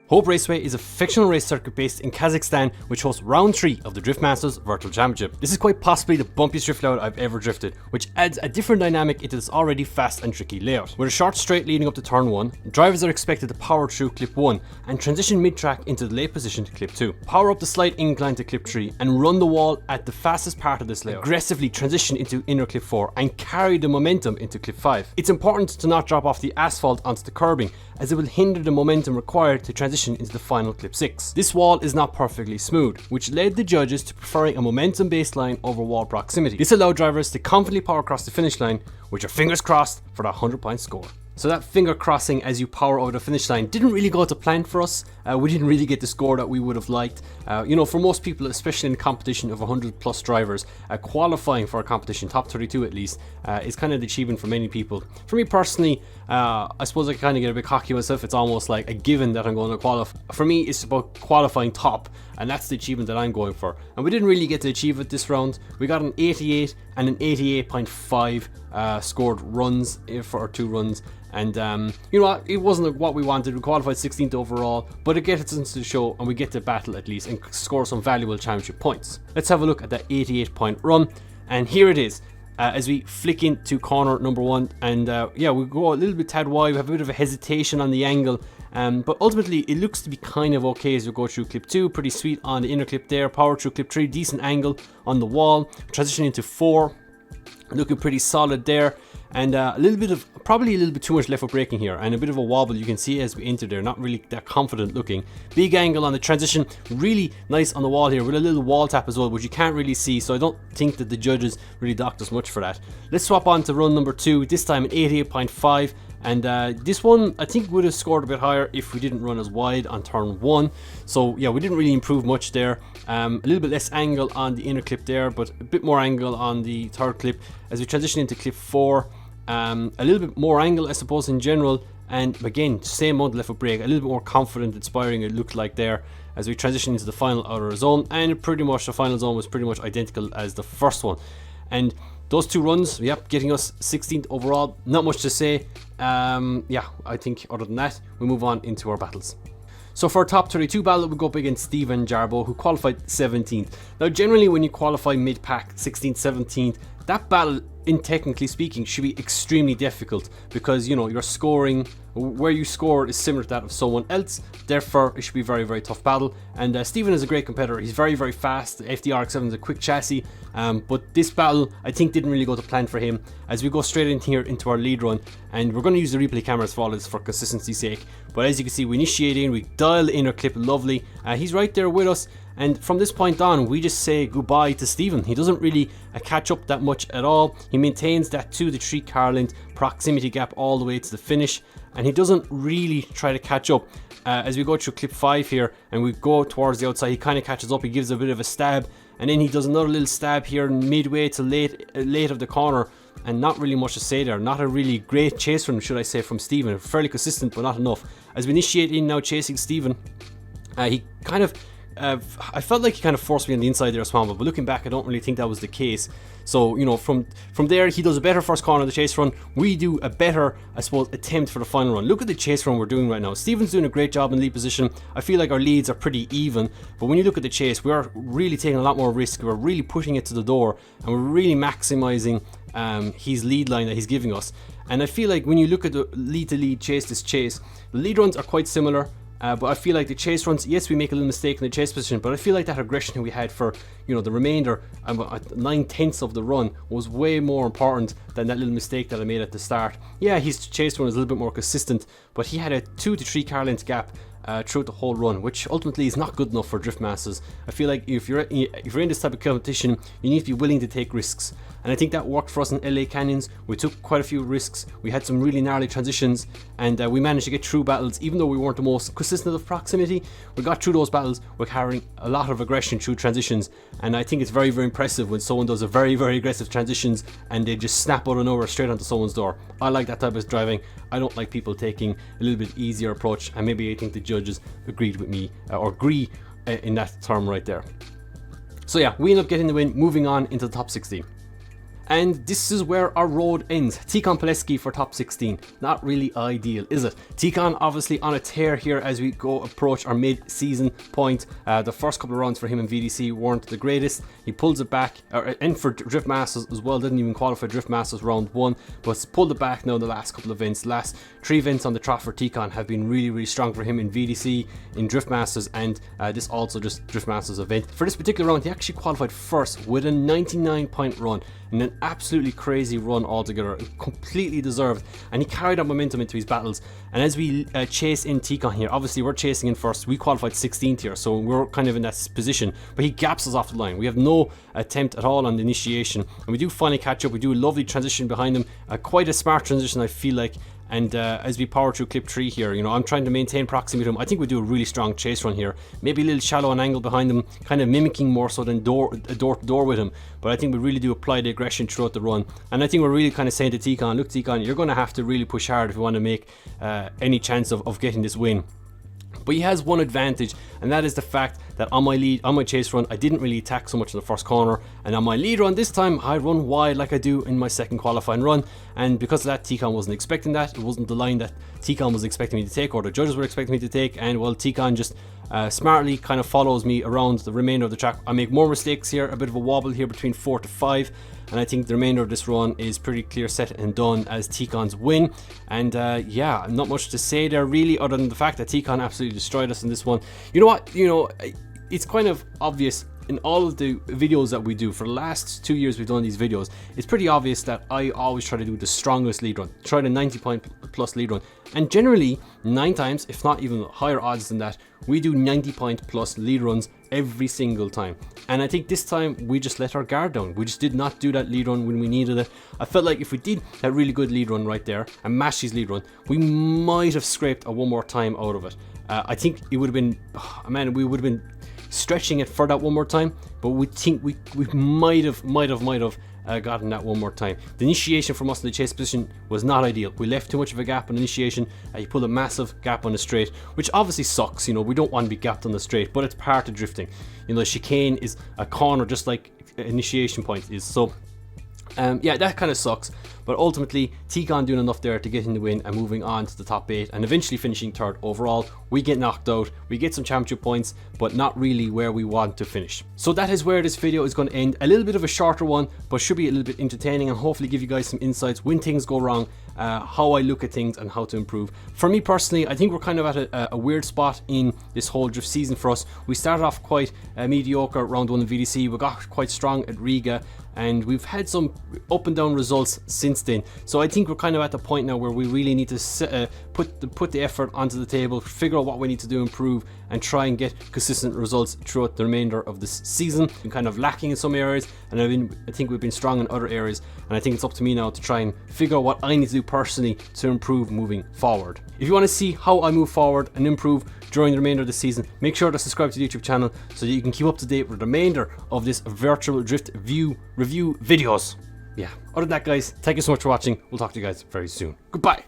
Hope Raceway is a fictional race circuit based in Kazakhstan which hosts round 3 of the Drift Masters Virtual Championship. This is quite possibly the bumpiest drift layout I've ever drifted, which adds a different dynamic into this already fast and tricky layout. With a short straight leading up to turn 1, drivers are expected to power through clip 1 and transition mid-track into the late position to clip 2. Power up the slight incline to clip 3 and run the wall at the fastest part of this layout. Aggressively transition into inner clip 4 and carry the momentum into clip 5. It's important to not drop off the asphalt onto the curbing, as it will hinder the momentum required to transition into the final clip 6. This wall is not perfectly smooth, which led the judges to preferring a momentum based line over wall proximity. This allowed drivers to confidently power across the finish line with your fingers crossed for that 100-point score. So that finger crossing as you power over the finish line didn't really go to plan for us. We didn't really get the score that we would have liked. For most people, especially in a competition of 100 plus drivers, qualifying for a competition, top 32 at least, is kind of the achievement for many people. For me personally, I suppose I kind of get a bit cocky myself. It's almost like a given that I'm going to qualify. For me, it's about qualifying top, and that's the achievement that I'm going for. And we didn't really get to achieve it this round. We got an 88 and an 88.5 scored runs for our 2 runs. And you know what, it wasn't what we wanted. We qualified 16th overall, but it gets us into the show and we get to battle at least and score some valuable championship points. Let's have a look at that 88-point run, and here it is. As we flick into corner number 1, and yeah, we go a little bit tad wide. We have a bit of a hesitation on the angle, but ultimately it looks to be kind of okay as we go through clip 2. Pretty sweet on the inner clip there. Power through clip 3, decent angle on the wall. Transition into 4, looking pretty solid there. And probably a little bit too much left foot braking here, and a bit of a wobble you can see as we enter there, not really that confident looking. Big angle on the transition, really nice on the wall here with a little wall tap as well, which you can't really see, so I don't think that the judges really docked us much for that. Let's swap on to run number 2, this time an 88.5. And this one I think would have scored a bit higher if we didn't run as wide on turn 1. So yeah, we didn't really improve much there. A little bit less angle on the inner clip there, but a bit more angle on the third clip. As we transition into clip 4, a little bit more angle I suppose in general. And again, same amount of left foot brake, a little bit more confident, inspiring it looked like there. As we transition into the final outer zone, and pretty much the final zone was pretty much identical as the first one. And those 2 runs, yep, getting us 16th overall. Not much to say. Yeah, I think other than that, we move on into our battles. So for our top 32 battle, we go up against Stephen Jarbo, who qualified 17th. Now, generally, when you qualify mid-pack, 16th, 17th, that battle, in technically speaking, should be extremely difficult because, you know, you're scoring, where you score is similar to that of someone else. Therefore, it should be a very, very tough battle. And Stephen is a great competitor. He's very, very fast. The FD-RX7 is a quick chassis. But this battle, I think, didn't really go to plan for him. As we go straight in here into our lead run, and we're going to use the replay cameras for all this for consistency's sake. But as you can see, we initiate in, we dial the inner clip lovely. He's right there with us. And from this point on, we just say goodbye to Stephen. He doesn't really catch up that much at all. He maintains that 2 to 3 car length proximity gap all the way to the finish, and he doesn't really try to catch up. As we go through clip 5 here and we go towards the outside, he kind of catches up. He gives a bit of a stab, and then he does another little stab here midway to late of the corner, and not really much to say there. Not a really great chase run, should I say, from Stephen. Fairly consistent, but not enough. As we initiate in now chasing Stephen, he kind of I felt like he kind of forced me on the inside there, Swambo, but looking back, I don't really think that was the case. So, you know, from there, he does a better first corner of the chase run. We do a better, I suppose, attempt for the final run. Look at the chase run we're doing right now. Stephen's doing a great job in lead position. I feel like our leads are pretty even, but when you look at the chase, we're really taking a lot more risk. We're really pushing it to the door, and we're really maximizing his lead line that he's giving us. And I feel like when you look at the lead to lead chase, the lead runs are quite similar. But I feel like the chase runs, yes, we make a little mistake in the chase position, but I feel like that aggression we had for, you know, the remainder, 9/10 of the run was way more important than that little mistake that I made at the start. Yeah, his chase run is a little bit more consistent, but he had a 2 to 3 car length gap throughout the whole run, which ultimately is not good enough for Drift Masters. I feel like if you're in this type of competition, you need to be willing to take risks. And I think that worked for us in LA Canyons. We took quite a few risks. We had some really gnarly transitions, and we managed to get through battles. Even though we weren't the most consistent of proximity, we got through those battles. We're carrying a lot of aggression through transitions, and I think it's very, very impressive when someone does a very, very aggressive transitions and they just snap out of nowhere straight onto someone's door. I like that type of driving. I don't like people taking a little bit easier approach, and maybe I think the judges agreed with me, or agree in that term right there. So yeah, we end up getting the win, moving on into the top 16. And this is where our road ends. Tikhon Pilecki for top 16. Not really ideal, is it? Tikhon obviously on a tear here as we approach our mid-season point. The first couple of rounds for him in VDC weren't the greatest. He pulls it back, and for Drift Masters as well, didn't even qualify Drift Masters round 1, but pulled it back now the last couple of events. The last 3 events on the trot for Tikhon have been really, really strong for him in VDC, in Drift Masters, and this also just Drift Masters event. For this particular round, he actually qualified first with a 99-point run, and an absolutely crazy run altogether, completely deserved, and he carried that momentum into his battles. And as we chase in Tikhon here, obviously we're chasing in first, we qualified 16th here, so we're kind of in that position, but he gaps us off the line. We have no attempt at all on the initiation, and we do finally catch up. We do a lovely transition behind him, quite a smart transition I feel like. And as we power through clip 3 here, you know, I'm trying to maintain proximity to him. I think we do a really strong chase run here. Maybe a little shallow on angle behind him, kind of mimicking more so than door to door with him. But I think we really do apply the aggression throughout the run. And I think we're really kind of saying to Tikhon, look Tikhon, you're going to have to really push hard if you want to make any chance of getting this win. But he has one advantage, and that is the fact that on my chase run, I didn't really attack so much in the first corner, and on my lead run this time, I run wide like I do in my second qualifying run, and because of that, Tikhon wasn't expecting that. It wasn't the line that Tikhon was expecting me to take, or the judges were expecting me to take, and well, Tikhon just smartly kind of follows me around the remainder of the track. I make more mistakes here, a bit of a wobble here between 4 to 5, and I think the remainder of this run is pretty clear set and done as Tikhon's win. And yeah, not much to say there really, other than the fact that Tikhon absolutely destroyed us in this one. You know what, you know, it's kind of obvious in all of the videos that we do. For the last 2 years we've done these videos, it's pretty obvious that I always try to do the strongest lead run, try the 90-point plus lead run, and generally 9 times, if not even higher odds than that, we do 90-point plus lead runs every single time. And I think this time we just let our guard down. We just did not do that lead run when we needed it. I felt like if we did that really good lead run right there and matched his lead run, we might have scraped a one more time out of it. I think it would have been, man, we would have been stretching it for that one more time, but we think we might have gotten that one more time. The initiation from us in the chase position was not ideal. We left too much of a gap on initiation. You pulled a massive gap on the straight, which obviously sucks. You know, we don't want to be gapped on the straight, but it's part of drifting. You know, the chicane is a corner just like initiation point is. So yeah, that kind of sucks, but ultimately Tikhon doing enough there to get in the win and moving on to the top 8 and eventually finishing 3rd overall. We get knocked out, we get some championship points, but not really where we want to finish. So that is where this video is going to end. A little bit of a shorter one, but should be a little bit entertaining and hopefully give you guys some insights when things go wrong, how I look at things and how to improve. For me personally, I think we're kind of at a weird spot in this whole drift season for us. We started off quite mediocre round 1 in VDC, we got quite strong at Riga, and we've had some up and down results since then. So I think we're kind of at the point now where we really need to put the effort onto the table, figure out what we need to do, improve, and try and get consistent results throughout the remainder of this season. We're kind of lacking in some areas, and I think we've been strong in other areas, and I think it's up to me now to try and figure out what I need to do personally to improve moving forward. If you want to see how I move forward and improve during the remainder of the season, make sure to subscribe to the YouTube channel so that you can keep up to date with the remainder of this virtual drift review videos. Yeah, other than that guys, thank you so much for watching. We'll talk to you guys very soon. Goodbye.